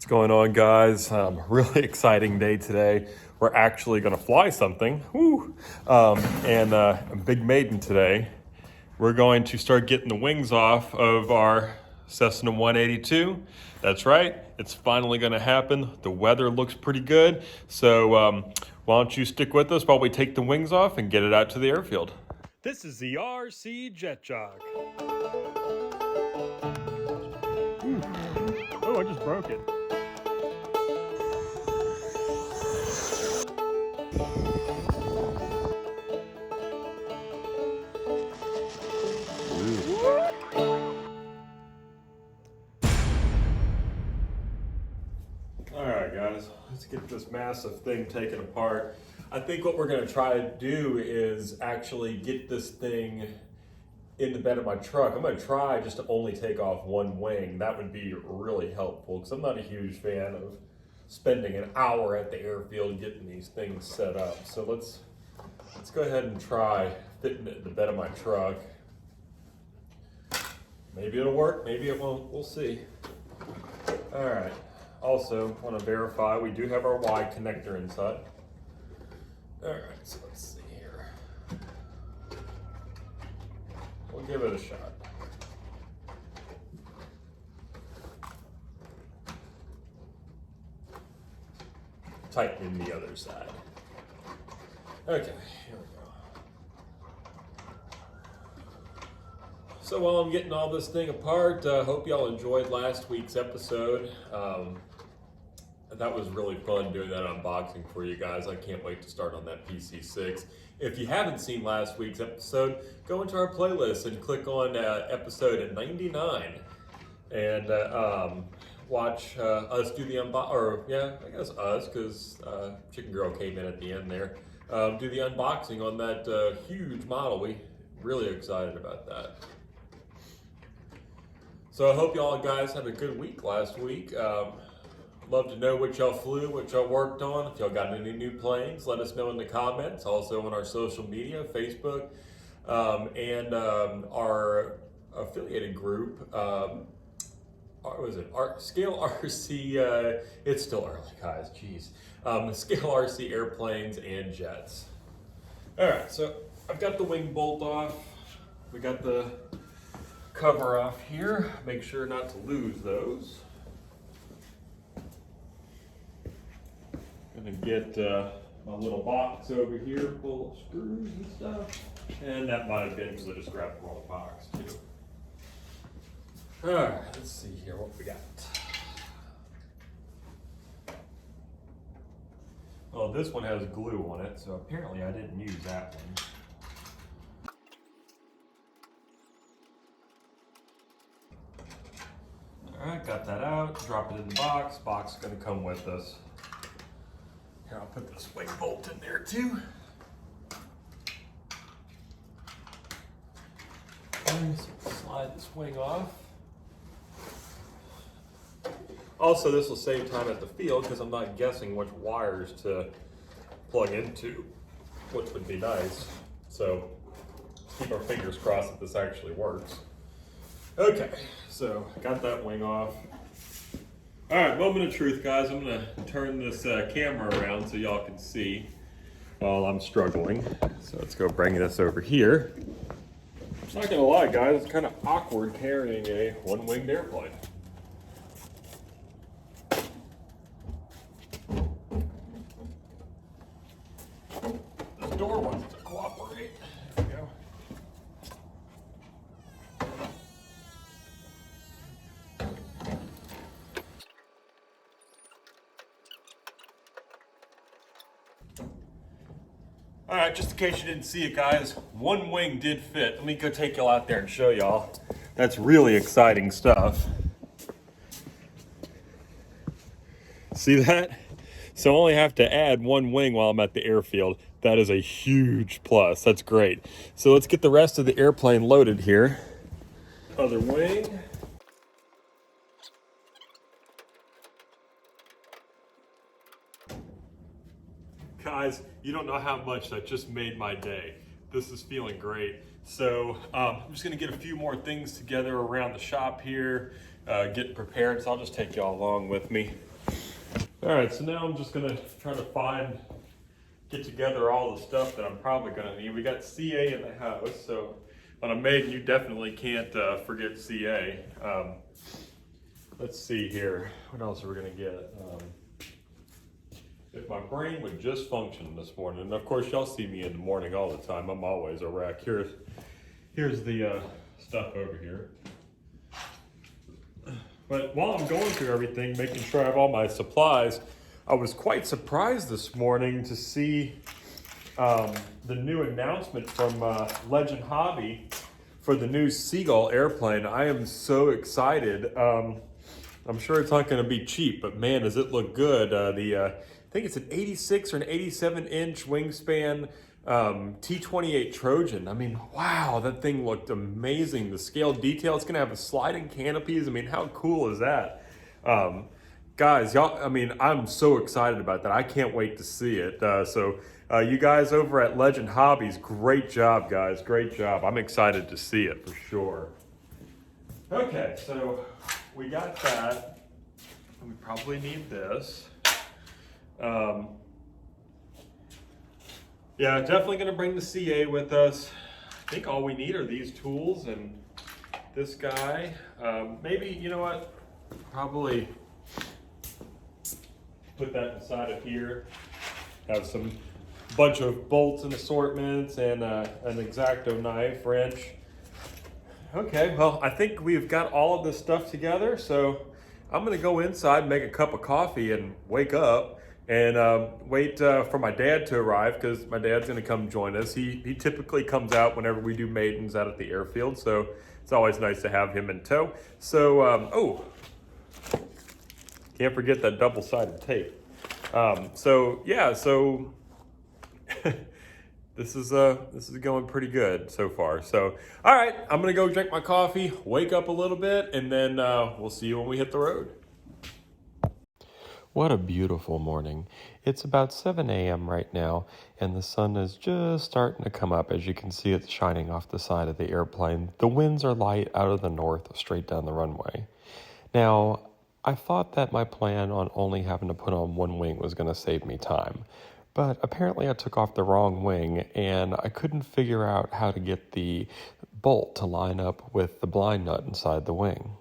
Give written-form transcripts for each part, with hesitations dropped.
What's going on, guys? Really exciting day today. We're actually going to fly something. Woo! A big Maiden today. We're going to start getting the wings off of our Cessna 182. That's right. It's finally going to happen. The weather looks pretty good. So why don't you stick with us while we take the wings off and get it out to the airfield. This is the RC Jet Jock. Oh, I just broke it. All right, guys, let's get this massive thing taken apart. I think what we're gonna try to do is actually get this thing in the bed of my truck. I'm gonna try just to only take off one wing. That would be really helpful because I'm not a huge fan of spending an hour at the airfield getting these things set up. So let's go ahead and try fitting it in the bed of my truck. Maybe it'll work, maybe it won't, we'll see. All right, also want to verify we do have our Y connector inside. All right, so let's see here. We'll give it a shot. Tighten the other side. Okay, here we go. So while I'm getting all this thing apart, hope y'all enjoyed last week's episode. That was really fun doing that unboxing for you guys. I can't wait to start on that PC6. If you haven't seen last week's episode, go into our playlist and click on episode 99 and watch us do the I guess us, because Chicken Girl came in at the end there. Do the unboxing on that huge model. We really excited about that. So I hope y'all guys had a good week last week. Love to know what y'all flew, what y'all worked on. If y'all got any new planes, let us know in the comments. Also on our social media, Facebook, and our affiliated group. What was it? Scale RC. It's still early, guys. Jeez. Scale RC airplanes and jets. All right, so I've got the wing bolt off. We got the cover off here. Make sure not to lose those. Gonna get my little box over here full of screws and stuff. And that might have been because I just grabbed the wrong box too. All right, let's see here what we got. Well, this one has glue on it, so apparently I didn't use that one. All right, got that out, drop it in the box. Box is gonna come with us. Here, I'll put this wing bolt in there too. And slide this wing off. Also, this will save time at the field because I'm not guessing which wires to plug into, which would be nice. So keep our fingers crossed that this actually works. Okay, so got that wing off. All right, moment of truth, guys. I'm gonna turn this camera around so y'all can see while I'm struggling. So let's go bring this over here. I'm not gonna lie, guys, it's kind of awkward carrying a one-winged airplane. This door wants to cooperate. There we go. All right, just in case you didn't see it, guys, one wing did fit. Let me go take y'all out there and show y'all. That's really exciting stuff. See that? So I only have to add one wing while I'm at the airfield. That is a huge plus. That's great. So let's get the rest of the airplane loaded here. Other wing. Guys, you don't know how much that just made my day. This is feeling great. So I'm just gonna get a few more things together around the shop here, get prepared. So I'll just take y'all along with me. All right, so now I'm just gonna try to get together all the stuff that I'm probably gonna need. We got CA in the house, so on a Maiden, you definitely can't forget CA. Let's see here, what else are we gonna get? If my brain would just function this morning, and of course y'all see me in the morning all the time, I'm always a wreck. Here's the stuff over here. But while I'm going through everything, making sure I have all my supplies, I was quite surprised this morning to see the new announcement from Legend Hobby for the new Seagull airplane. I am so excited. I'm sure it's not going to be cheap, but man, does it look good. I think it's an 86 or an 87 inch wingspan T-28 Trojan. I mean, wow, that thing looked amazing. The scale detail, it's going to have a sliding canopies. I mean, how cool is that? Guys, y'all, I mean, I'm so excited about that. I can't wait to see it. You guys over at Legend Hobbies, great job, guys. Great job. I'm excited to see it for sure. Okay, so we got that. We probably need this. Yeah, definitely going to bring the CA with us. I think all we need are these tools and this guy. Maybe, you know what? Probably put that inside of here. Have some bunch of bolts and assortments and an X-Acto knife, wrench. Okay, well, I think we've got all of this stuff together, so I'm gonna go inside, make a cup of coffee and wake up and wait for my dad to arrive, because my dad's gonna come join us. He typically comes out whenever we do maidens out at the airfield, so it's always nice to have him in tow. So, oh, can't forget that double-sided tape. So yeah, so this is going pretty good so far. So, all right, I'm gonna go drink my coffee, wake up a little bit, and then we'll see you when we hit the road. What a beautiful morning. It's about 7 a.m. right now, and the sun is just starting to come up. As you can see, it's shining off the side of the airplane. The winds are light out of the north, straight down the runway. Now, I thought that my plan on only having to put on one wing was going to save me time. But apparently I took off the wrong wing, and I couldn't figure out how to get the bolt to line up with the blind nut inside the wing.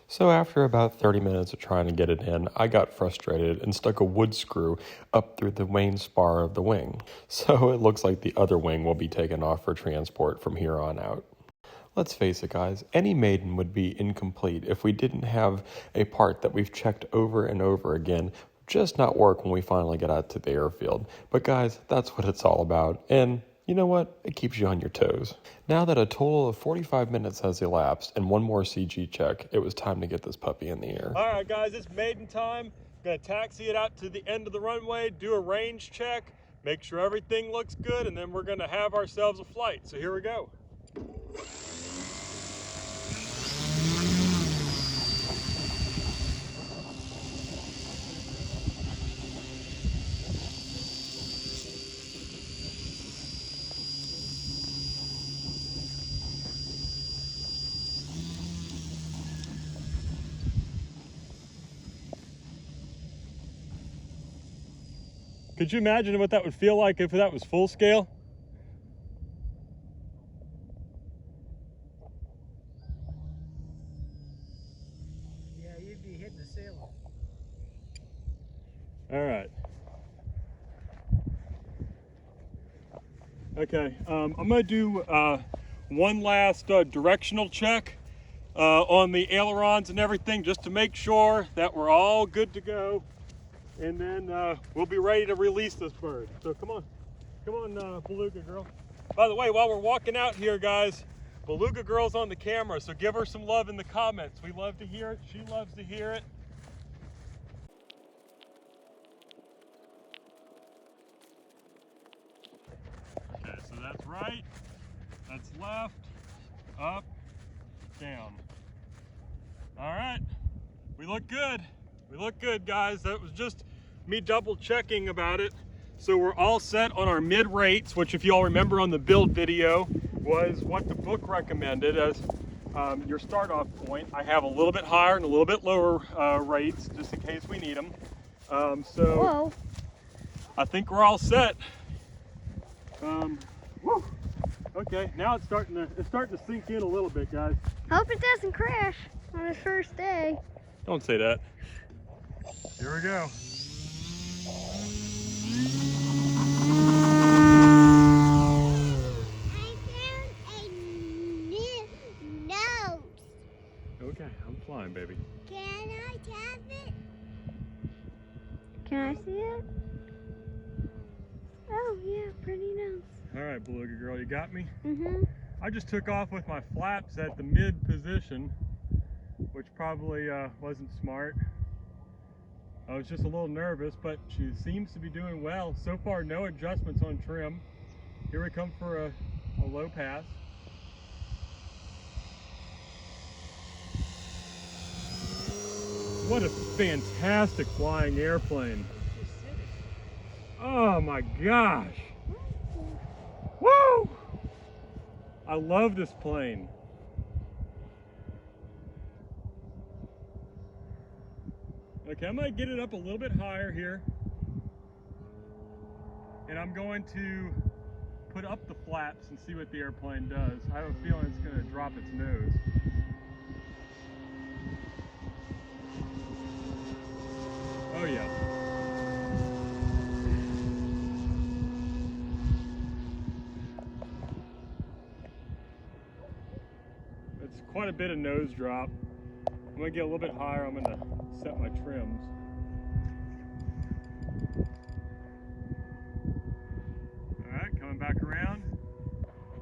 So after about 30 minutes of trying to get it in, I got frustrated and stuck a wood screw up through the main spar of the wing. So it looks like the other wing will be taken off for transport from here on out. Let's face it, guys, any Maiden would be incomplete if we didn't have a part that we've checked over and over again just not work when we finally get out to the airfield. But guys, that's what it's all about. And you know what? It keeps you on your toes. Now that a total of 45 minutes has elapsed and one more CG check, it was time to get this puppy in the air. All right, guys, it's Maiden time. I'm gonna taxi it out to the end of the runway, do a range check, make sure everything looks good, and then we're gonna have ourselves a flight. So here we go. Could you imagine what that would feel like if that was full scale? Yeah, you'd be hitting the ceiling. All right. Okay, I'm gonna do one last directional check on the ailerons and everything, just to make sure that we're all good to go. And then we'll be ready to release this bird. So come on, Beluga Girl. By the way, while we're walking out here, guys, Beluga Girl's on the camera, so give her some love in the comments. We love to hear it. She loves to hear it. Okay, so that's right, that's left, up, down. All right, we look good. We look good, guys. That was just me double checking about it. So we're all set on our mid rates, which if you all remember on the build video was what the book recommended as your start off point. I have a little bit higher and a little bit lower rates just in case we need them. So Whoa. I think we're all set. Woo. Okay, now it's starting to sink in a little bit, guys. Hope it doesn't crash on his first day. Don't say that. Here we go. Okay, I'm flying, baby. Can I tap it? Can I see it? Oh, yeah, pretty nice. All right, Beluga girl, you got me? Mm-hmm. I just took off with my flaps at the mid position, which probably wasn't smart. I was just a little nervous, but she seems to be doing well. So far, no adjustments on trim. Here we come for a low pass. What a fantastic flying airplane. Oh my gosh. Woo! I love this plane. Okay, I'm going to get it up a little bit higher here. And I'm going to put up the flaps and see what the airplane does. I have a feeling it's going to drop its nose. Oh yeah. It's quite a bit of nose drop. I'm going to get a little bit higher. I'm going to set my trims. Alright, coming back around.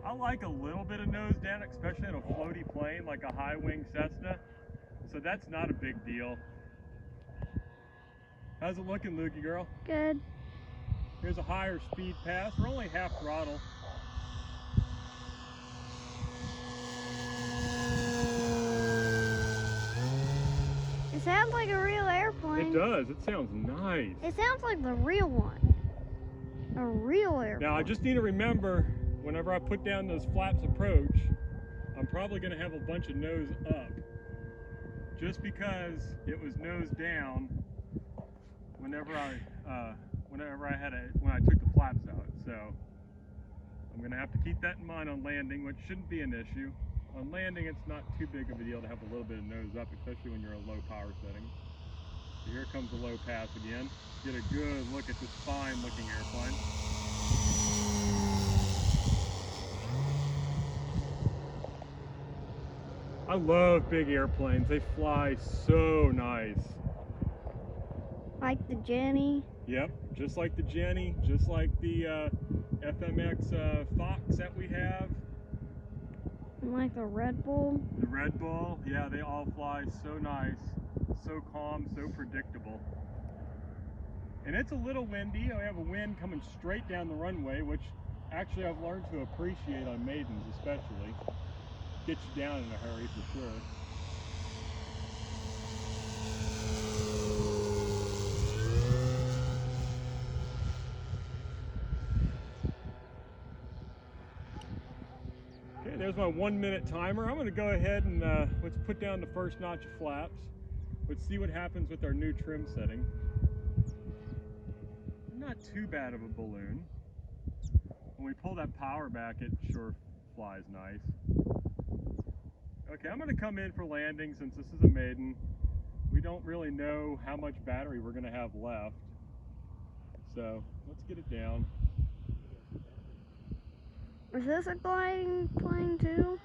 I like a little bit of nose down, especially in a floaty plane like a high wing Cessna. So that's not a big deal. How's it looking, Lukey girl? Good. Here's a higher speed pass. We're only half throttle. It sounds like a real airplane. It does. It sounds nice. It sounds like the real one. A real airplane. Now I just need to remember, whenever I put down those flaps approach, I'm probably going to have a bunch of nose up. Just because it was nose down whenever I took the flaps out. So I'm going to have to keep that in mind on landing, which shouldn't be an issue. On landing, it's not too big of a deal to have a little bit of nose up, especially when you're a low power setting. So here comes the low pass again. Get a good look at this fine looking airplane. I love big airplanes. They fly so nice. Like the Jenny. Yep, just like the Jenny, just like the FMX Fox that we have. And like the Red Bull. The Red Bull, yeah, they all fly so nice, so calm, so predictable. And it's a little windy. We have a wind coming straight down the runway, which actually I've learned to appreciate on Maidens especially. Gets you down in a hurry for sure. Okay, there's my 1 minute timer. I'm going to go ahead and let's put down the first notch of flaps. Let's see what happens with our new trim setting. Not too bad of a balloon. When we pull that power back, it sure flies nice. Okay, I'm going to come in for landing since this is a maiden. We don't really know how much battery we're going to have left. So let's get it down. Is this a gliding plane too?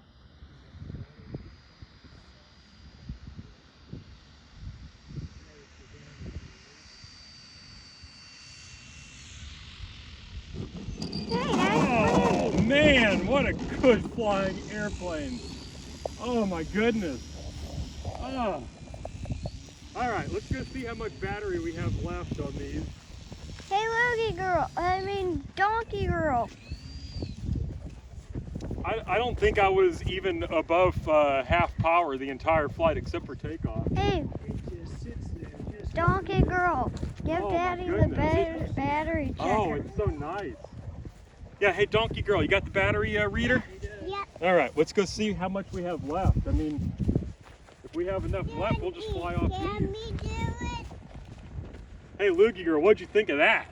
Oh man, what a good flying airplane. Oh my goodness. Oh. All right, let's go see how much battery we have left on these. Hey, Donkey Girl. I don't think I was even above half power the entire flight except for takeoff. Hey, It just sits there. Just Donkey Girl. Give Oh, my Daddy the goodness. battery checker. Oh, it's so nice. Yeah, hey Donkey Girl, you got the battery reader? Yep. All right, let's go see how much we have left. I mean, if we have enough left, we'll just fly off. Can we do it? Hey, Loogie girl, what'd you think of that?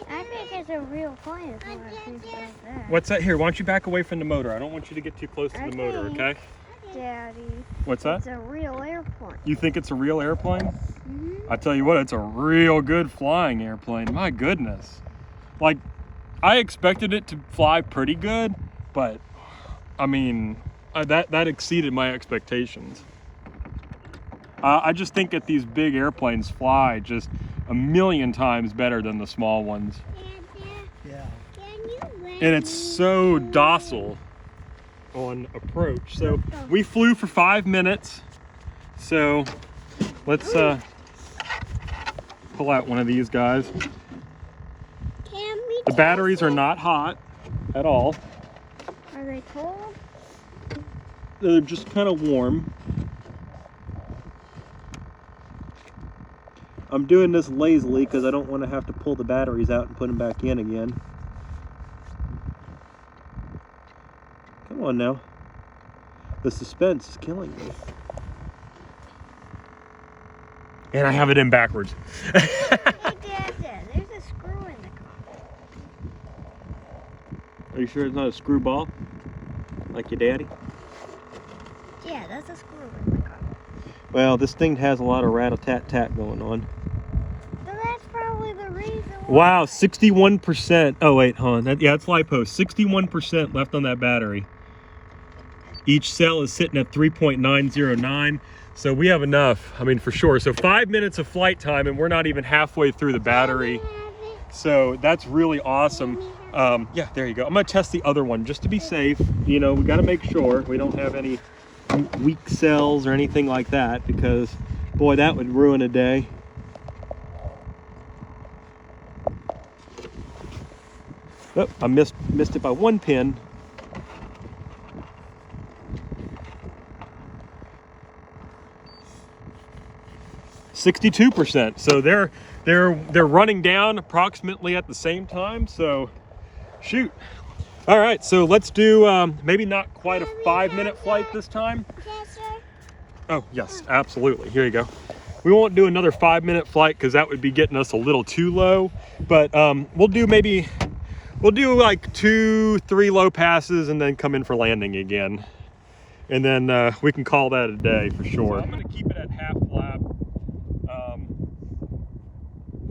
I think it's a real plane. Is what I think about that. What's that? Here, why don't you back away from the motor? I don't want you to get too close to the motor, okay? Daddy. What's that? It's a real airplane. You think it's a real airplane? Mm-hmm. I tell you what, it's a real good flying airplane. My goodness. Like, I expected it to fly pretty good, but I mean, that exceeded my expectations. I just think that these big airplanes fly just a million times better than the small ones. Yeah. And it's so docile on approach. So we flew for 5 minutes. So let's pull out one of these guys. The batteries are not hot at all. Are they cold? They're just kind of warm. I'm doing this lazily because I don't want to have to pull the batteries out and put them back in again. Come on now. The suspense is killing me. And I have it in backwards. Hey, Dad, there's a screw in the car. Are you sure it's not a screwball? Like your daddy? Yeah, that's a screw in the car. Well, this thing has a lot of rattle-tat-tat going on. So that's probably the reason why. Wow, 61%. Oh, wait, hold on. Yeah, it's LiPo. 61% left on that battery. Each cell is sitting at 3.909. So we have enough, I mean, for sure. So 5 minutes of flight time, and we're not even halfway through the battery. So that's really awesome. Yeah, there you go. I'm gonna test the other one just to be safe. You know, we gotta make sure we don't have any weak cells or anything like that, because boy, that would ruin a day. Oh, I missed it by 1 pin. %. So they're running down approximately at the same time. So shoot. All right, so let's do maybe not quite a 5-minute flight this time. Oh yes, absolutely. Here you go. We won't do another 5-minute flight because that would be getting us a little too low. But we'll do like 2-3 low passes and then come in for landing again. And then we can call that a day for sure. So I'm gonna keep it at half flap.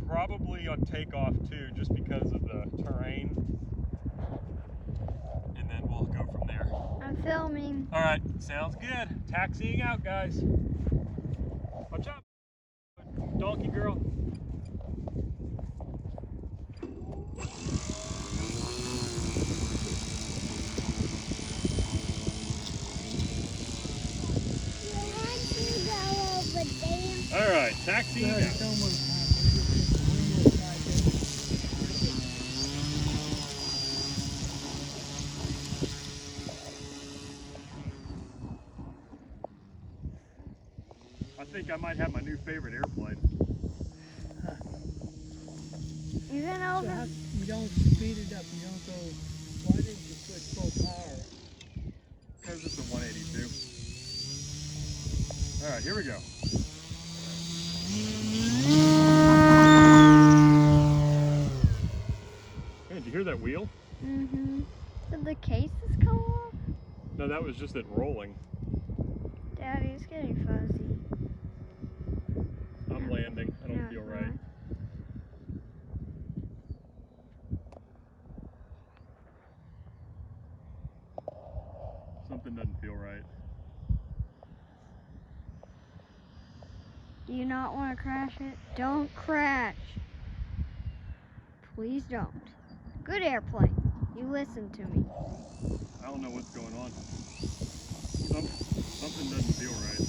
Probably on takeoff too, just because of the terrain. And then we'll go from there. I'm filming. All right, sounds good. Taxiing out, guys. Watch out, donkey girl. All right, taxiing out. I think I might have my new favorite airplane. Even So over. how you don't speed it up? You don't go. Why didn't you put full power? Because it's a 182. All right, here we go. Hey, did you hear that wheel? Mm-hmm. Did the cases come off? No, that was just it rolling. Daddy, it's getting fuzzy. I'm landing. I don't No, feel it's right. not. Something doesn't feel right. Do you not want to crash it? Don't crash. Please don't. Good airplane. You listen to me. I don't know what's going on. Something doesn't feel right.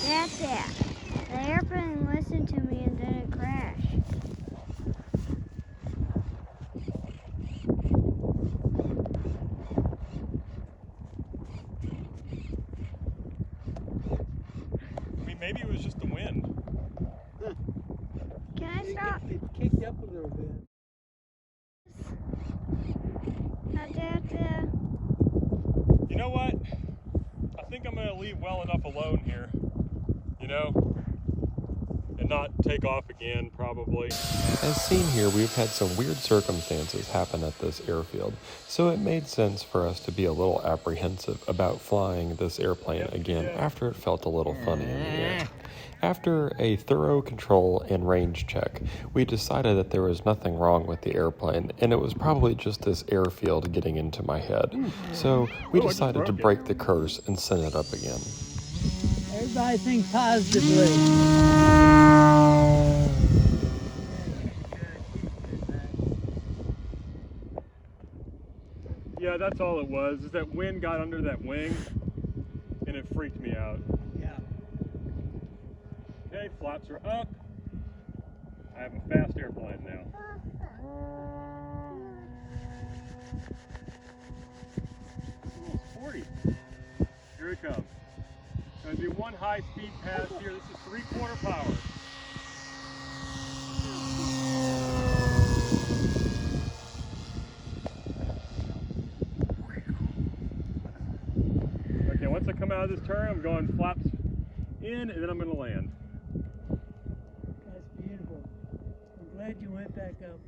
That's it. The airplane listened to me and didn't crash. I mean, maybe it was just the wind. Can I stop? It kicked up a little bit. You know what? I think I'm going to leave well enough alone here. You know? not take off again, probably. As seen here, we've had some weird circumstances happen at this airfield, so it made sense for us to be a little apprehensive about flying this airplane again after it felt a little funny in the air. After a thorough control and range check, we decided that there was nothing wrong with the airplane, and it was probably just this airfield getting into my head. So we decided to break the curse and send it up again. Everybody think positively. Yeah, that's all it was, is that wind got under that wing, and it freaked me out. Yeah. Okay, flaps are up. I have a fast airplane now. Almost 40. Here it comes. Gonna do one high speed pass here. This is 3/4 power. Okay, once I come out of this turn, I'm going flaps in, and then I'm gonna land. That's beautiful. I'm glad you went back up.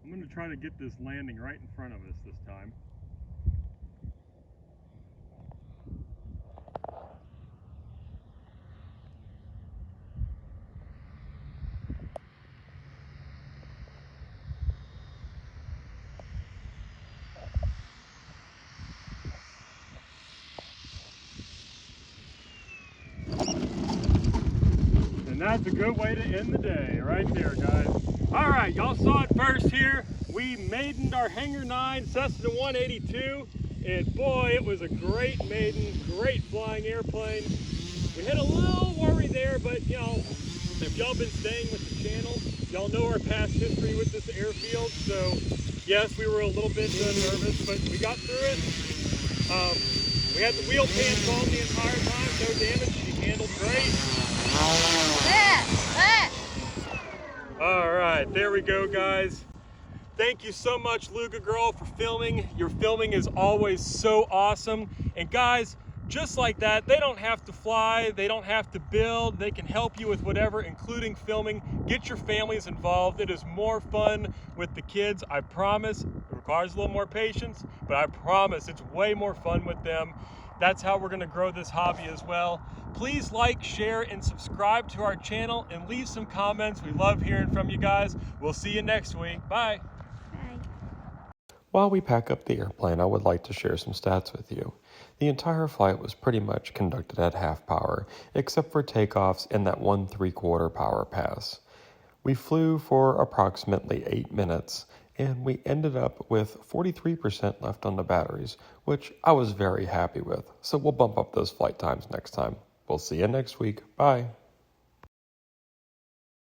I'm going to try to get this landing right in front of us this time. And that's a good way to end the day, right there, guys. All right, y'all saw it first here. We maidened our Hangar 9 Cessna 182, and boy, it was a great maiden, great flying airplane. We had a little worry there, but you know, if y'all been staying with the channel, y'all know our past history with this airfield. So yes, we were a little bit nervous, but we got through it. We had the wheel pans on the entire time, no damage. She handled great. All right, there we go, guys. Thank you so much, Luga Girl, for filming. Your filming is always so awesome. And guys, just like that, they don't have to fly, they don't have to build, they can help you with whatever, including filming. Get your families involved. It is more fun with the kids, I promise. It requires a little more patience, but I promise it's way more fun with them. That's how we're gonna grow this hobby as well. Please like, share, and subscribe to our channel and leave some comments. We love hearing from you guys. We'll see you next week. Bye. Bye. While we pack up the airplane, I would like to share some stats with you. The entire flight was pretty much conducted at half power, except for takeoffs and that 1/3/4 power pass. We flew for approximately 8 minutes, and we ended up with 43% left on the batteries, which I was very happy with. So we'll bump up those flight times next time. We'll see you next week. Bye.